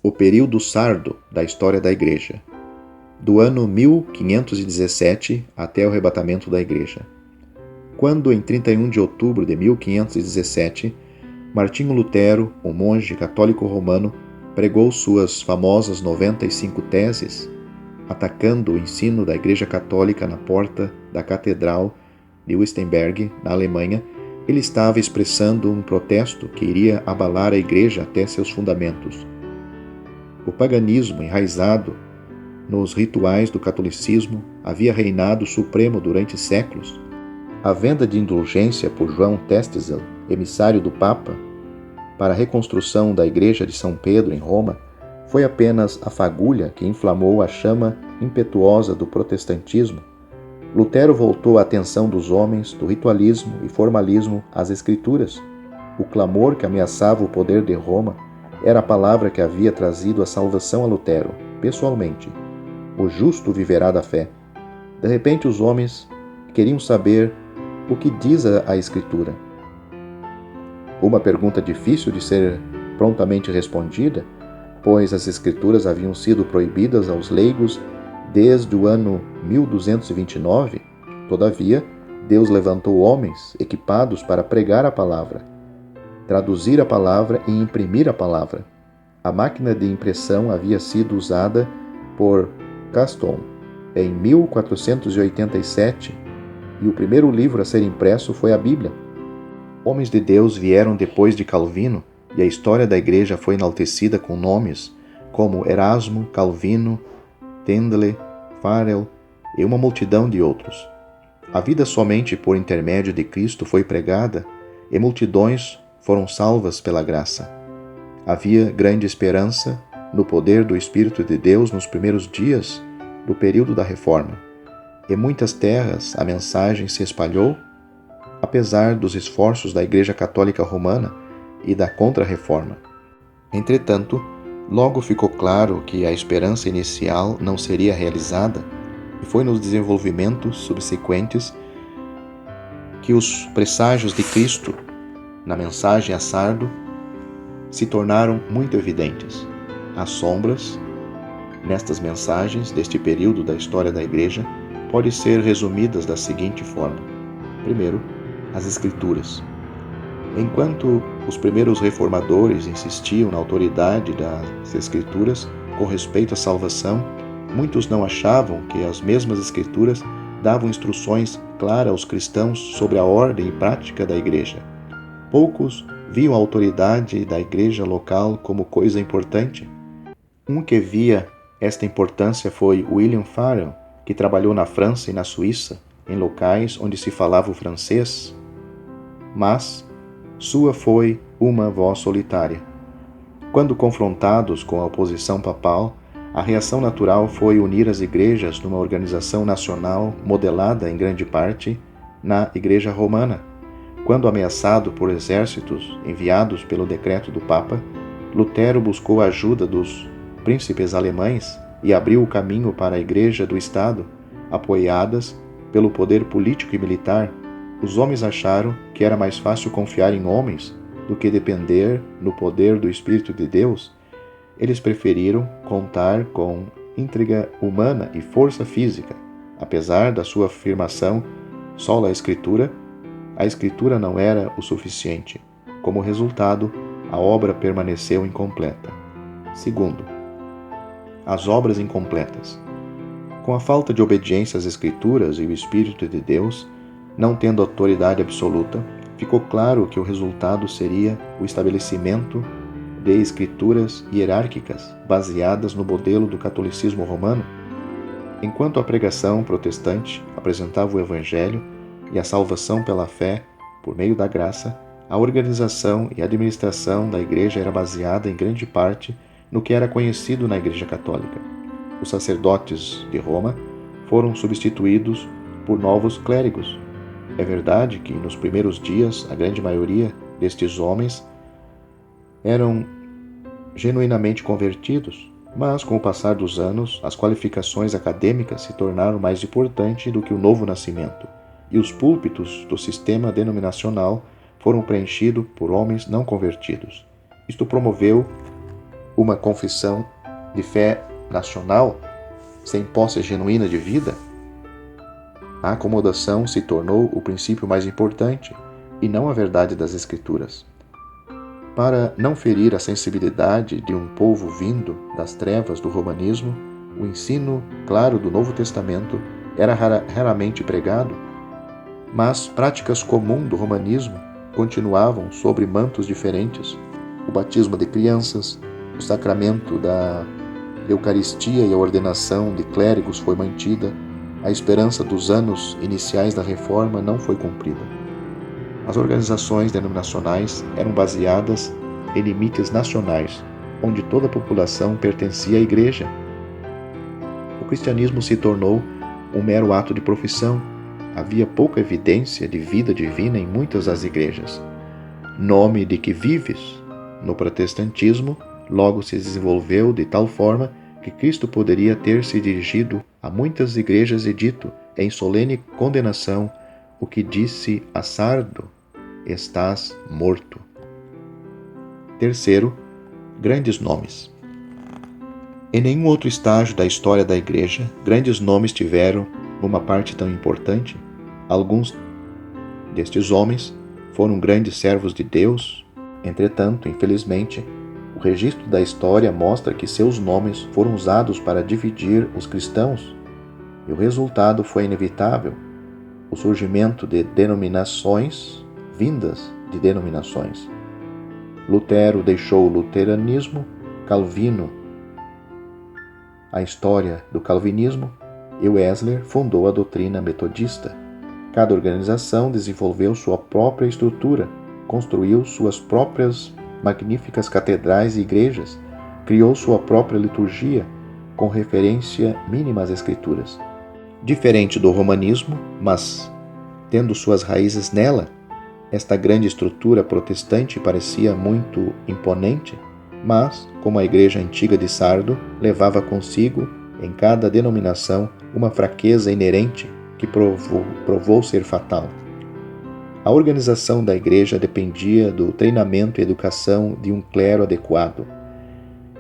O período sardo da história da Igreja, do ano 1517 até o arrebatamento da Igreja. Quando, em 31 de outubro de 1517, Martinho Lutero, um monge católico romano, pregou suas famosas 95 teses, atacando o ensino da Igreja Católica na porta da Catedral de Wittenberg, na Alemanha, ele estava expressando um protesto que iria abalar a Igreja até seus fundamentos. O paganismo enraizado nos rituais do catolicismo havia reinado supremo durante séculos. A venda de indulgência por João Testzel, emissário do Papa, para a reconstrução da Igreja de São Pedro em Roma, foi apenas a fagulha que inflamou a chama impetuosa do protestantismo. Lutero voltou a atenção dos homens do ritualismo e formalismo às Escrituras. O clamor que ameaçava o poder de Roma era a palavra que havia trazido a salvação a Lutero, pessoalmente. O justo viverá da fé. De repente, os homens queriam saber o que diz a Escritura. Uma pergunta difícil de ser prontamente respondida, pois as Escrituras haviam sido proibidas aos leigos desde o ano 1229. Todavia, Deus levantou homens equipados para pregar a palavra, traduzir a palavra e imprimir a palavra. A máquina de impressão havia sido usada por Caston em 1487 e o primeiro livro a ser impresso foi a Bíblia. Homens de Deus vieram depois de Calvino e a história da Igreja foi enaltecida com nomes como Erasmo, Calvino, Tendle, Farel e uma multidão de outros. A vida somente por intermédio de Cristo foi pregada e multidões foram salvas pela graça. Havia grande esperança no poder do Espírito de Deus nos primeiros dias do período da Reforma. Em muitas terras a mensagem se espalhou, apesar dos esforços da Igreja Católica Romana e da Contra-Reforma. Entretanto, logo ficou claro que a esperança inicial não seria realizada e foi nos desenvolvimentos subsequentes que os presságios de Cristo na mensagem a Sardo se tornaram muito evidentes. As sombras nestas mensagens deste período da história da Igreja podem ser resumidas da seguinte forma. Primeiro, as Escrituras. Enquanto os primeiros reformadores insistiam na autoridade das Escrituras com respeito à salvação, muitos não achavam que as mesmas Escrituras davam instruções claras aos cristãos sobre a ordem e prática da Igreja. Poucos viam a autoridade da Igreja local como coisa importante. Um que via esta importância foi William Farel, que trabalhou na França e na Suíça, em locais onde se falava o francês, mas sua foi uma voz solitária. Quando confrontados com a oposição papal, a reação natural foi unir as igrejas numa organização nacional modelada, em grande parte, na Igreja Romana. Quando ameaçado por exércitos enviados pelo decreto do Papa, Lutero buscou a ajuda dos príncipes alemães e abriu o caminho para a Igreja do Estado, apoiadas pelo poder político e militar. Os homens acharam que era mais fácil confiar em homens do que depender no poder do Espírito de Deus. Eles preferiram contar com intriga humana e força física. Apesar da sua afirmação sola a Escritura não era o suficiente. Como resultado, a obra permaneceu incompleta. Segundo, as obras incompletas. Com a falta de obediência às Escrituras e o Espírito de Deus, não tendo autoridade absoluta, ficou claro que o resultado seria o estabelecimento de escrituras hierárquicas baseadas no modelo do catolicismo romano. Enquanto a pregação protestante apresentava o Evangelho e a salvação pela fé por meio da graça, a organização e administração da Igreja era baseada em grande parte no que era conhecido na Igreja Católica. Os sacerdotes de Roma foram substituídos por novos clérigos. É verdade que, nos primeiros dias, a grande maioria destes homens eram genuinamente convertidos, mas, com o passar dos anos, as qualificações acadêmicas se tornaram mais importantes do que o novo nascimento, e os púlpitos do sistema denominacional foram preenchidos por homens não convertidos. Isto promoveu uma confissão de fé nacional sem posse genuína de vida? A acomodação se tornou o princípio mais importante e não a verdade das Escrituras. Para não ferir a sensibilidade de um povo vindo das trevas do romanismo, o ensino claro do Novo Testamento era raramente pregado, mas práticas comuns do romanismo continuavam sobre mantos diferentes. O batismo de crianças, o sacramento da Eucaristia e a ordenação de clérigos foi mantida, a esperança dos anos iniciais da Reforma não foi cumprida. As organizações denominacionais eram baseadas em limites nacionais, onde toda a população pertencia à Igreja. O cristianismo se tornou um mero ato de profissão. Havia pouca evidência de vida divina em muitas das igrejas. Nome de que vives? No protestantismo, logo se desenvolveu de tal forma que Cristo poderia ter se dirigido a muitas igrejas e dito, em solene condenação, o que disse a Sardo: estás morto. Terceiro, grandes nomes. Em nenhum outro estágio da história da Igreja, grandes nomes tiveram uma parte tão importante. Alguns destes homens foram grandes servos de Deus. Entretanto, infelizmente, o registro da história mostra que seus nomes foram usados para dividir os cristãos, e o resultado foi inevitável: o surgimento de denominações vindas de denominações. Lutero deixou o luteranismo, Calvino a história do calvinismo e Wesley fundou a doutrina metodista. Cada organização desenvolveu sua própria estrutura, construiu suas próprias magníficas catedrais e igrejas, criou sua própria liturgia, com referência mínima às Escrituras. Diferente do romanismo, mas tendo suas raízes nela, esta grande estrutura protestante parecia muito imponente, mas, como a igreja antiga de Sardo, levava consigo, em cada denominação, uma fraqueza inerente que provou ser fatal. A organização da igreja dependia do treinamento e educação de um clero adequado.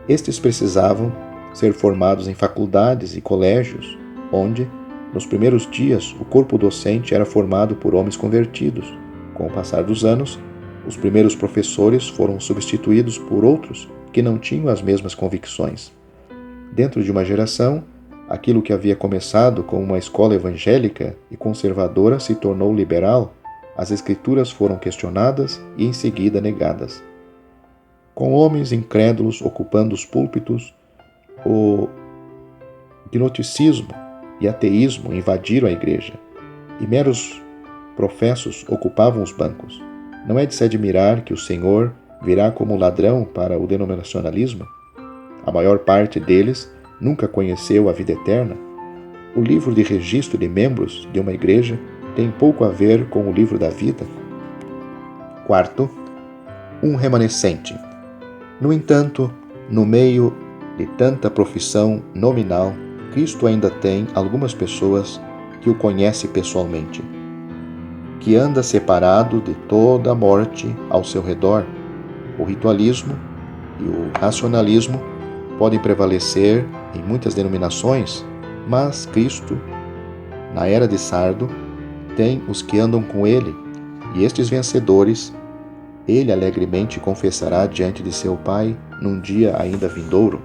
Estes precisavam ser formados em faculdades e colégios, onde, nos primeiros dias, o corpo docente era formado por homens convertidos. Com o passar dos anos, os primeiros professores foram substituídos por outros que não tinham as mesmas convicções. Dentro de uma geração, aquilo que havia começado como uma escola evangélica e conservadora se tornou liberal. As Escrituras foram questionadas e em seguida negadas. Com homens incrédulos ocupando os púlpitos, o gnosticismo e ateísmo invadiram a igreja, e meros professos ocupavam os bancos. Não é de se admirar que o Senhor virá como ladrão para o denominacionalismo? A maior parte deles nunca conheceu a vida eterna. O livro de registro de membros de uma igreja tem pouco a ver com o livro da vida. Quarto, um remanescente. No entanto, no meio de tanta profissão nominal, Cristo ainda tem algumas pessoas que o conhecem pessoalmente, que anda separado de toda a morte ao seu redor. O ritualismo e o racionalismo podem prevalecer em muitas denominações, mas Cristo, na era de Sardo, tem os que andam com ele, e estes vencedores, ele alegremente confessará diante de seu Pai num dia ainda vindouro.